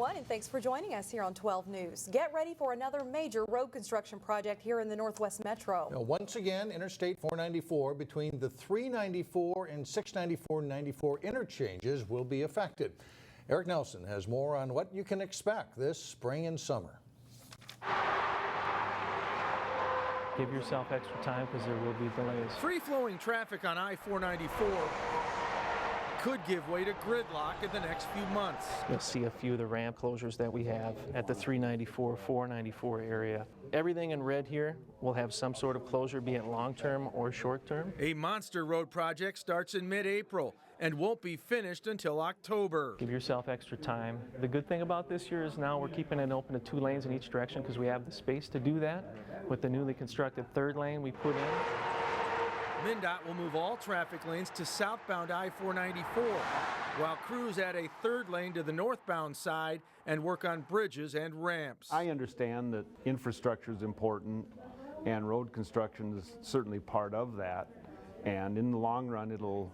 everyone, and thanks for joining us here on 12 News. Get ready for another major road construction project here in the Northwest Metro. Now, once again, Interstate 494 between the 394 and 694-94 interchanges will be affected. Eric Nelson has more on what you can expect this spring and summer. Give yourself extra time because there will be delays. Free-flowing traffic on I-494 could give way to gridlock in the next few months. You'll see a few of the ramp closures that we have at the 394, 494 area. Everything in red here will have some sort of closure, be it long-term or short-term. A monster road project starts in mid-April and won't be finished until October. Give yourself extra time. The good thing about this year is now we're keeping it open to 2 lanes in each direction because we have the space to do that. With the newly constructed 3rd lane we put in. MnDOT will move all traffic lanes to southbound I-494, while crews add a 3rd lane to the northbound side and work on bridges and ramps. I understand that infrastructure is important and road construction is certainly part of that, and in the long run it'll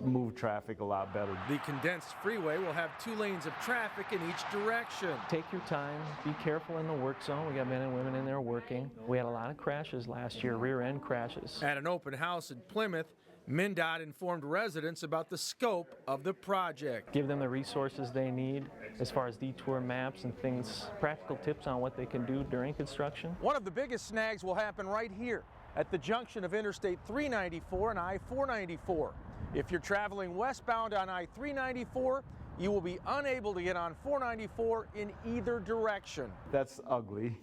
move traffic a lot better. The condensed freeway will have 2 lanes of traffic in each direction. Take your time, be careful in the work zone. We got men and women in there working. We had a lot of crashes last year, rear end crashes. At an open house in Plymouth, MnDOT informed residents about the scope of the project. Give them the resources they need as far as detour maps and things, practical tips on what they can do during construction. One of the biggest snags will happen right here at the junction of Interstate 394 and I-494. If you're traveling westbound on I-394, you will be unable to get on 494 in either direction. That's ugly.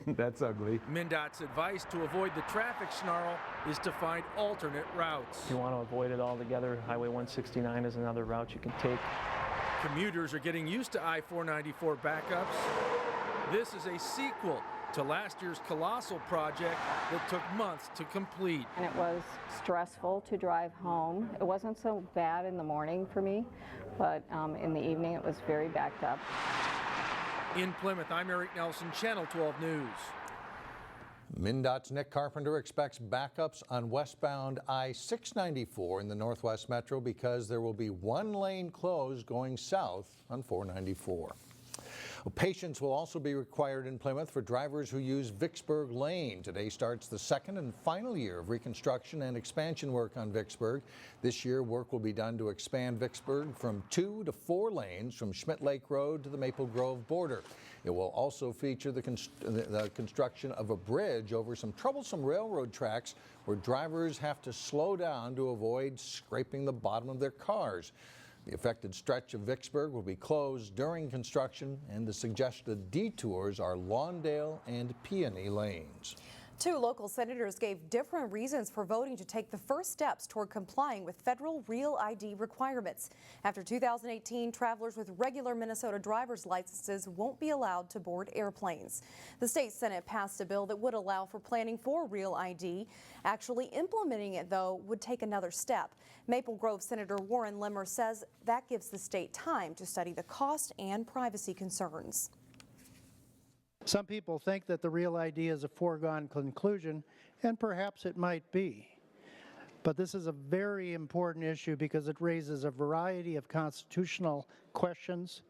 That's ugly. MnDOT's advice to avoid the traffic snarl is to find alternate routes. If you want to avoid it altogether, Highway 169 is another route you can take. Commuters are getting used to I-494 backups. This is a sequel to last year's colossal project that took months to complete. And it was stressful to drive home. It wasn't so bad in the morning for me, but in the evening it was very backed up. In Plymouth, I'm Eric Nelson, Channel 12 News. MnDOT's Nick Carpenter expects backups on westbound I-694 in the Northwest Metro because there will be 1 lane closed going south on 494. Patience will also be required in Plymouth for drivers who use Vicksburg Lane. Today starts the 2nd and final year of reconstruction and expansion work on Vicksburg. This year, work will be done to expand Vicksburg from 2 to 4 lanes from Schmidt Lake Road to the Maple Grove border. It will also feature the construction of a bridge over some troublesome railroad tracks where drivers have to slow down to avoid scraping the bottom of their cars. The affected stretch of Vicksburg will be closed during construction, and the suggested detours are Lawndale and Peony lanes. 2 local senators gave different reasons for voting to take the first steps toward complying with federal real ID requirements. After 2018, travelers with regular Minnesota driver's licenses won't be allowed to board airplanes. The state Senate passed a bill that would allow for planning for real ID. Actually implementing it, though, would take another step. Maple Grove Senator Warren Limmer says that gives the state time to study the cost and privacy concerns. Some people think that the real ID is a foregone conclusion, and perhaps it might be. But this is a very important issue because it raises a variety of constitutional questions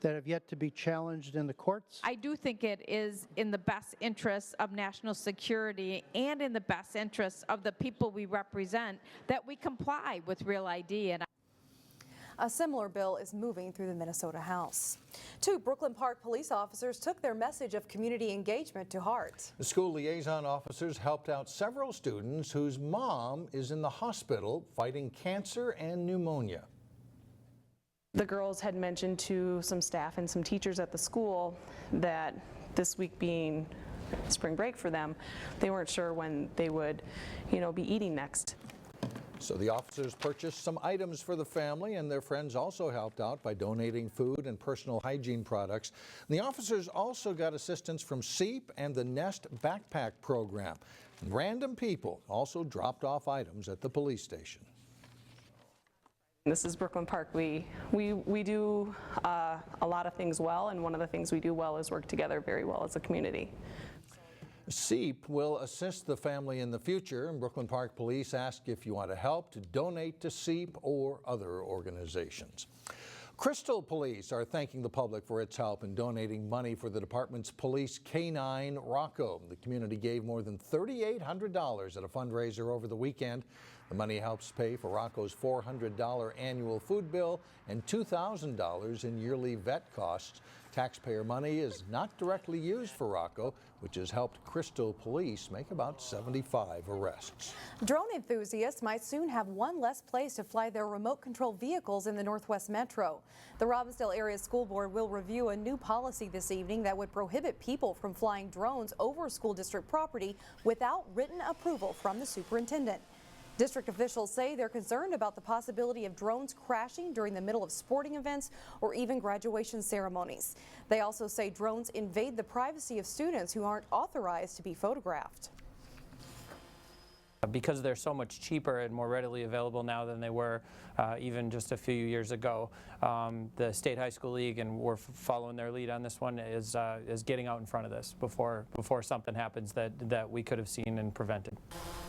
that have yet to be challenged in the courts. I do think it is in the best interests of national security and in the best interests of the people we represent that we comply with real ID. And a similar bill is moving through the Minnesota House. 2 Brooklyn Park police officers took their message of community engagement to heart. The school liaison officers helped out several students whose mom is in the hospital fighting cancer and pneumonia. The girls had mentioned to some staff and some teachers at the school that this week being spring break for them, they weren't sure when they would, be eating next. So the officers purchased some items for the family, and their friends also helped out by donating food and personal hygiene products. The officers also got assistance from SEEP and the Nest Backpack Program. Random people also dropped off items at the police station. This is Brooklyn Park. We do a lot of things well, and one of the things we do well is work together very well as a community. SEEP will assist the family in the future, and Brooklyn Park Police ask if you want to help to donate to SEEP or other organizations. Crystal Police are thanking the public for its help in donating money for the department's police canine, Rocco. The community gave more than $3,800 at a fundraiser over the weekend. The money helps pay for Rocco's $400 annual food bill and $2,000 in yearly vet costs. Taxpayer money is not directly used for Rocco, which has helped Crystal Police make about 75 arrests. Drone enthusiasts might soon have one less place to fly their remote-controlled vehicles in the Northwest Metro. The Robbinsdale Area School Board will review a new policy this evening that would prohibit people from flying drones over school district property without written approval from the superintendent. District officials say they're concerned about the possibility of drones crashing during the middle of sporting events or even graduation ceremonies. They also say drones invade the privacy of students who aren't authorized to be photographed. Because they're so much cheaper and more readily available now than they were even just a few years ago, the State High School League, and we're following their lead on this one, is getting out in front of this before something happens that we could have seen and prevented.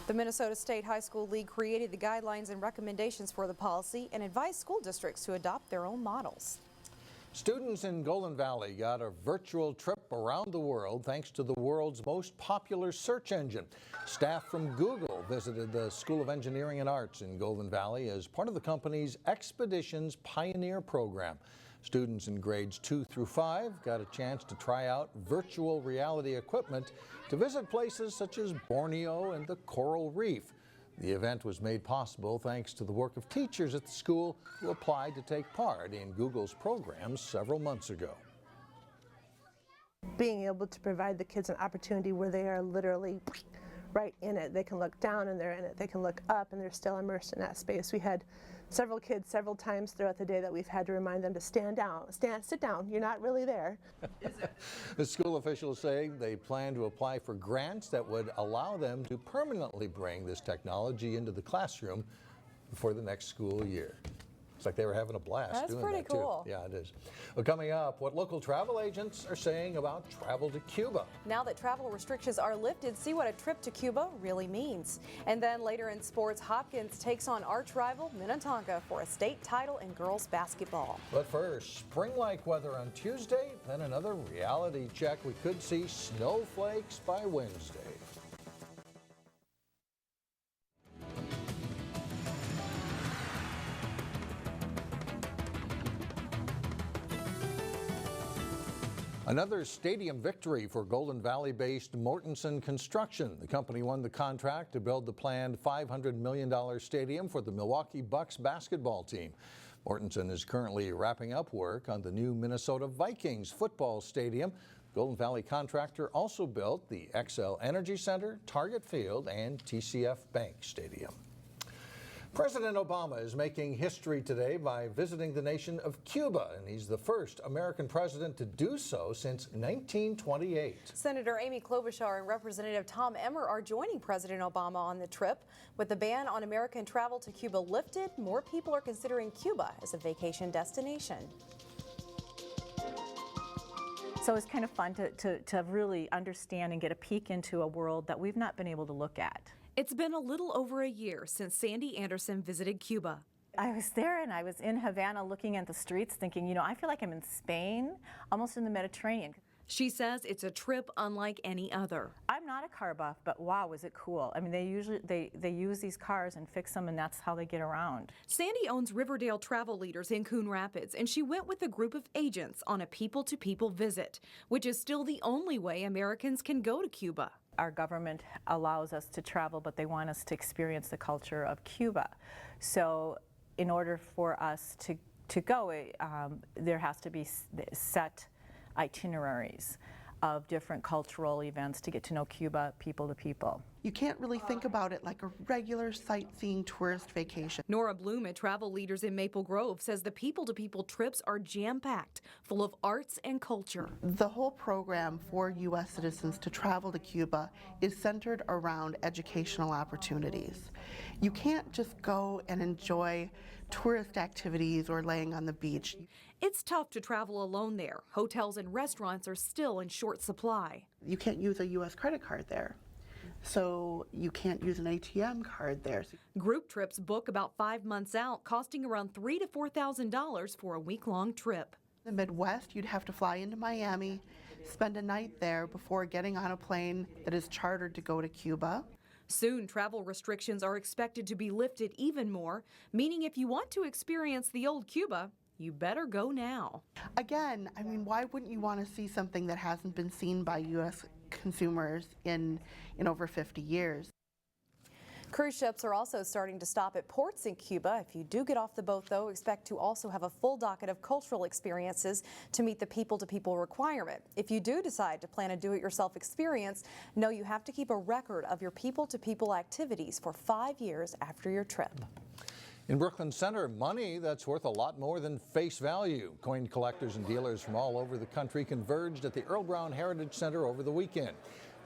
The Minnesota State High School League created the guidelines and recommendations for the policy and advised school districts to adopt their own models. Students in Golden Valley got a virtual trip around the world thanks to the world's most popular search engine. Staff from Google visited the School of Engineering and Arts in Golden Valley as part of the company's Expeditions Pioneer program. Students in grades 2 through 5 got a chance to try out virtual reality equipment to visit places such as Borneo and the Coral Reef. The event was made possible thanks to the work of teachers at the school who applied to take part in Google's programs several months ago. Being able to provide the kids an opportunity where they are literally right in it. They can look down and they're in it. They can look up and they're still immersed in that space. We had several kids several times throughout the day that we've had to remind them to stand down, sit down, you're not really there. The school officials say they plan to apply for grants that would allow them to permanently bring this technology into the classroom before the next school year. It's like they were having a blast doing that. That's pretty cool. Yeah, it is. Well, coming up, what local travel agents are saying about travel to Cuba. Now that travel restrictions are lifted, see what a trip to Cuba really means. And then later in sports, Hopkins takes on arch rival Minnetonka for a state title in girls basketball. But first, spring-like weather on Tuesday, then another reality check. We could see snowflakes by Wednesday. Another stadium victory for Golden Valley-based Mortenson Construction. The company won the contract to build the planned $500 million stadium for the Milwaukee Bucks basketball team. Mortenson is currently wrapping up work on the new Minnesota Vikings football stadium. Golden Valley contractor also built the XL Energy Center, Target Field, and TCF Bank Stadium. President Obama is making history today by visiting the nation of Cuba, and he's the first American president to do so since 1928. Senator Amy Klobuchar and Representative Tom Emmer are joining President Obama on the trip. With the ban on American travel to Cuba lifted, more people are considering Cuba as a vacation destination. So it's kind of fun to really understand and get a peek into a world that we've not been able to look at. It's been a little over a year since Sandy Anderson visited Cuba. I was there and I was in Havana looking at the streets thinking, you know, I feel like I'm in Spain, almost in the Mediterranean. She says it's a trip unlike any other. I'm not a car buff, but wow, was it cool. I mean, they use these cars and fix them, and that's how they get around. Sandy owns Riverdale Travel Leaders in Coon Rapids, and she went with a group of agents on a people-to-people visit, which is still the only way Americans can go to Cuba. Our government allows us to travel, but they want us to experience the culture of Cuba. So in order for us to go, there has to be set itineraries of different cultural events to get to know Cuba people to people. You can't really think about it like a regular sightseeing tourist vacation. Nora Bloom at Travel Leaders in Maple Grove says the people-to-people trips are jam-packed, full of arts and culture. The whole program for U.S. citizens to travel to Cuba is centered around educational opportunities. You can't just go and enjoy tourist activities or laying on the beach. It's tough to travel alone there. Hotels and restaurants are still in short supply. You can't use a U.S. credit card there. so you can't use an ATM card there. Group trips book about 5 months out, costing around $3,000 to $4,000 for a week-long trip. In the Midwest, you'd have to fly into Miami, spend a night there before getting on a plane that is chartered to go to Cuba. Soon, travel restrictions are expected to be lifted even more, meaning if you want to experience the old Cuba, you better go now. Again, I mean, why wouldn't you want to see something that hasn't been seen by U.S. consumers in over 50 years? Cruise ships are also starting to stop at ports in Cuba. If you do get off the boat, though, expect to also have a full docket of cultural experiences to meet the people-to-people requirement. If you do decide to plan a do-it-yourself experience, know you have to keep a record of your people-to-people activities for 5 years after your trip. In Brooklyn Center, money that's worth a lot more than face value. Coin collectors and dealers from all over the country converged at the Earl Brown Heritage Center over the weekend.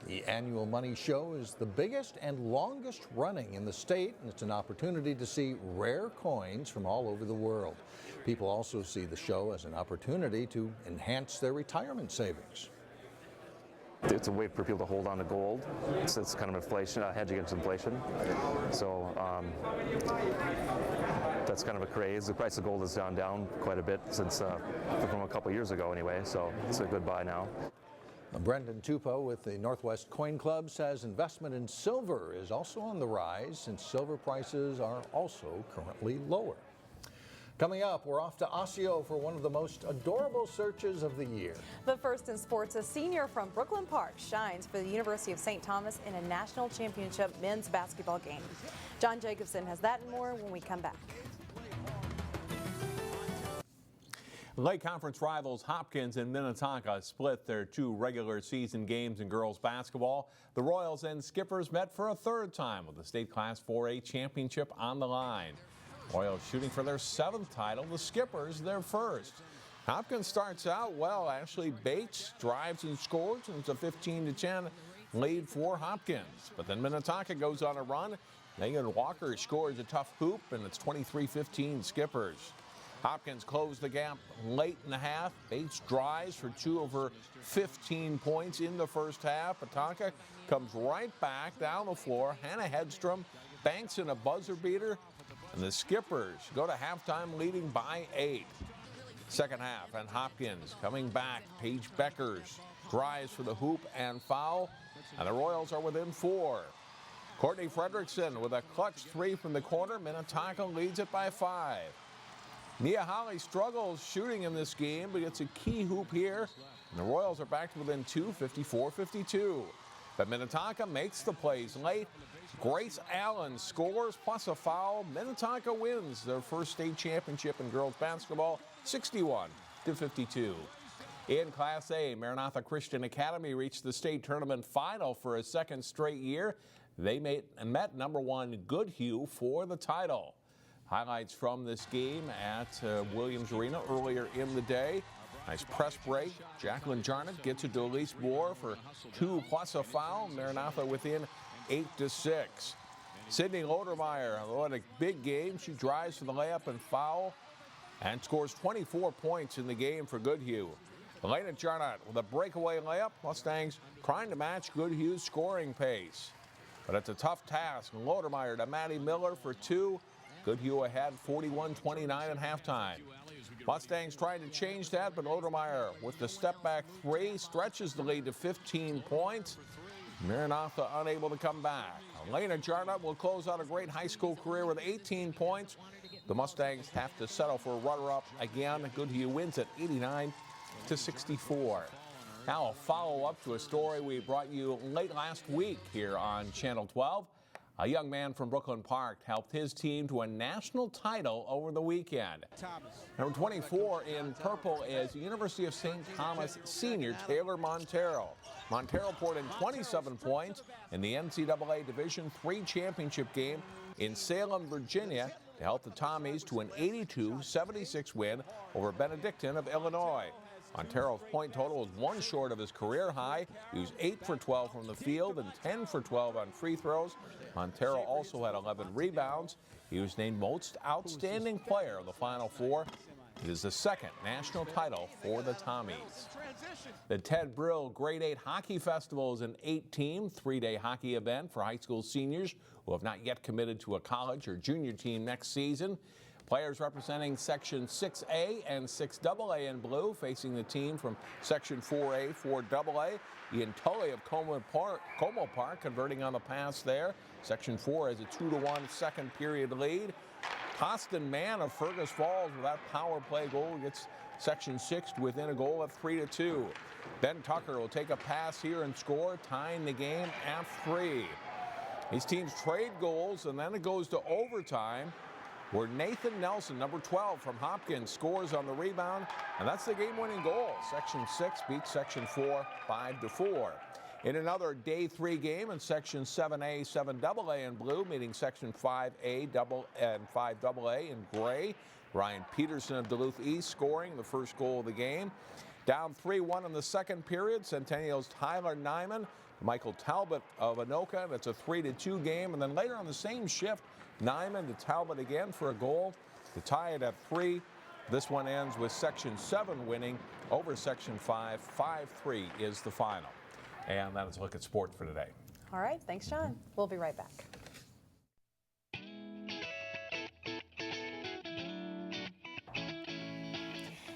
The annual money show is the biggest and longest running in the state, and it's an opportunity to see rare coins from all over the world. People also see the show as an opportunity to enhance their retirement savings. It's a way for people to hold on to gold. It's kind of inflation, a hedge against inflation. So that's kind of a craze. The price of gold has gone down quite a bit since from a couple years ago anyway, so it's a good buy now. Brendan Tupou with the Northwest Coin Club says investment in silver is also on the rise since silver prices are also currently lower. Coming up, we're off to Osseo for one of the most adorable searches of the year. But first in sports, a senior from Brooklyn Park shines for the University of St. Thomas in a national championship men's basketball game. John Jacobson has that and more when we come back. Lake Conference rivals Hopkins and Minnetonka split their 2 regular season games in girls basketball. The Royals and Skippers met for a 3rd time with the state Class 4A championship on the line. Royals shooting for their 7th title, the Skippers their 1st. Hopkins starts out well. Ashley Bates drives and scores, and it's a 15-10 lead for Hopkins. But then Minnetonka goes on a run. Megan Walker scores a tough hoop, and it's 23-15 Skippers. Hopkins closed the gap late in the half. Bates drives for 2 of her 15 points in the first half. Minnetonka comes right back down the floor. Hannah Hedstrom banks in a buzzer beater, and the Skippers go to halftime leading by 8. Second half, and Hopkins coming back. Paige Beckers drives for the hoop and foul, and the Royals are within 4. Courtney Fredrickson with a clutch 3 from the corner. Minnetonka leads it by 5. Nia Holly struggles shooting in this game, but gets a key hoop here, and the Royals are back to within 2, 54-52. But Minnetonka makes the plays late. Grace Allen scores plus a foul. Minnetonka wins their first state championship in girls basketball, 61-52. In Class A, Maranatha Christian Academy reached the state tournament final for a 2nd straight year. They met #1 Goodhue for the title. Highlights from this game at Williams Arena earlier in the day. Nice press break. Jacqueline Jarnett gets it to Elise Moore for 2 plus a foul. Maranatha within 8-6. Sydney Lodermeyer, what a big game. She drives for the layup and foul and scores 24 points in the game for Goodhue. Elena Jarnett with a breakaway layup. Mustangs trying to match Goodhue's scoring pace. But it's a tough task. Lodermeyer to Maddie Miller for 2. Goodhue ahead 41-29 at halftime. Mustangs trying to change that, but Lodermeyer with the step back 3 stretches the lead to 15 points. Maranatha unable to come back. Elena Jarnett will close out a great high school career with 18 points. The Mustangs have to settle for a runner-up again. Goodhue wins at 89-64. Now a follow-up to a story we brought you late last week here on Channel 12. A young man from Brooklyn Park helped his team to a national title over the weekend. Number 24 in purple is University of St. Thomas senior Taylor Montero. Montero poured in 27 points in the NCAA Division III championship game in Salem, Virginia, to help the Tommies to an 82-76 win over Benedictine of Illinois. Montero's point total was 1 short of his career high. He was 8 for 12 from the field and 10 for 12 on free throws. Montero also had 11 rebounds. He was named most outstanding player of the Final Four. It is the second national title for the Tommies. The Ted Brill Grade 8 Hockey Festival is an 8-team, 3-day hockey event for high school seniors who have not yet committed to a college or junior team next season. Players representing Section 6A and 6AA in blue facing the team from Section 4A, 4AA. Ian Tully of Como Park converting on the pass there. Section 4 has a 2-1 second period lead. Austin Mann of Fergus Falls with that power play goal gets Section 6 within a goal of 3-2. Ben Tucker will take a pass here and score, tying the game at 3. These teams trade goals, and then it goes to overtime, where Nathan Nelson, number 12 from Hopkins, scores on the rebound, and that's the game-winning goal. Section 6 beats Section 4 5-4. In another Day 3 game in Section 7A, 7AA in blue, meeting Section 5A and 5AA in gray. Ryan Peterson of Duluth East scoring the first goal of the game. Down 3-1 in the second period, Centennial's Tyler Nyman, Michael Talbot of Anoka. That's a 3-2 game. And then later on the same shift, Nyman to Talbot again for a goal to tie it at 3. This one ends with Section 7 winning over Section 5. 5-3 is the final. And that is a look at sport for today. All right, thanks, John. We'll be right back.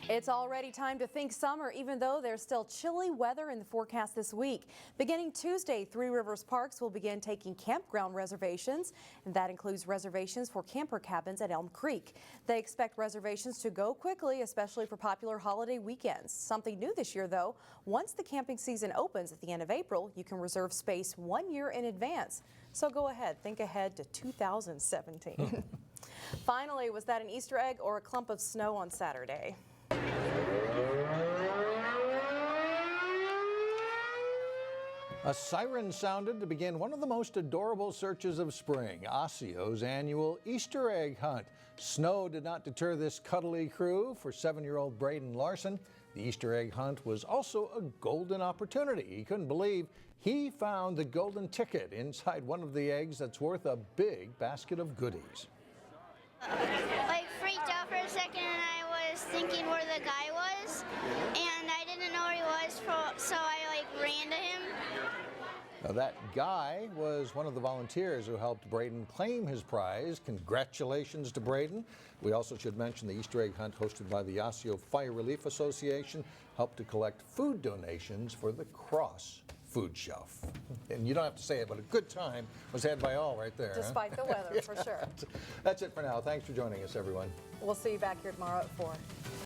It's already time to think summer, even though there's still chilly weather in the forecast this week. Beginning Tuesday, Three Rivers Parks will begin taking campground reservations, and that includes reservations for camper cabins at Elm Creek. They expect reservations to go quickly, especially for popular holiday weekends. Something new this year, though, once the camping season opens at the end of April, you can reserve space 1 year in advance. So go ahead, think ahead to 2017. Finally, was that an Easter egg or a clump of snow on Saturday? A siren sounded to begin one of the most adorable searches of spring, Osseo's annual Easter egg hunt. Snow did not deter this cuddly crew. For 7-year-old Braden Larson, the Easter egg hunt was also a golden opportunity. He couldn't believe he found the golden ticket inside one of the eggs that's worth a big basket of goodies. Like freaked out for a second, and I was thinking where the guy was, and I didn't know where he was, so I ran to him. Now, that guy was one of the volunteers who helped Braden claim his prize. Congratulations to Braden. We also should mention the Easter egg hunt hosted by the Osseo Fire Relief Association helped to collect food donations for the Cross Food Shelf. And you don't have to say it, but a good time was had by all right there. Despite the weather, for sure. That's it for now. Thanks for joining us, everyone. We'll see you back here tomorrow at 4.